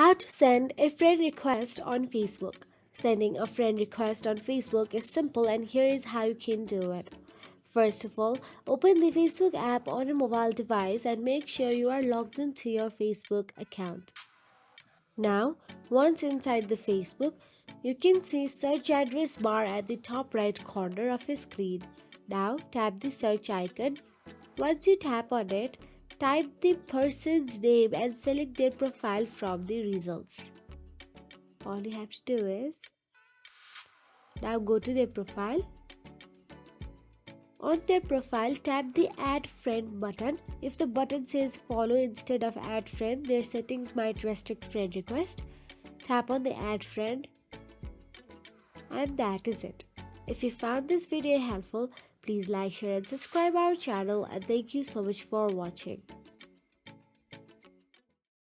How to send a friend request on Facebook. Sending a friend request on Facebook is simple, and here is how you can do it. First of all, open the Facebook app on your mobile device and make sure you are logged into your Facebook account. Now, once inside the Facebook, you can see search address bar at the top right corner of your screen. Now, tap the search icon. Once you tap on it, type the person's name and select their profile from the results. All you have to do is now go to their profile. On their profile, tap the Add Friend button. If the button says Follow instead of Add Friend, their settings might restrict friend request. Tap on the Add Friend, and that is it. If you found this video helpful, please like, share and subscribe our channel, and thank you so much for watching.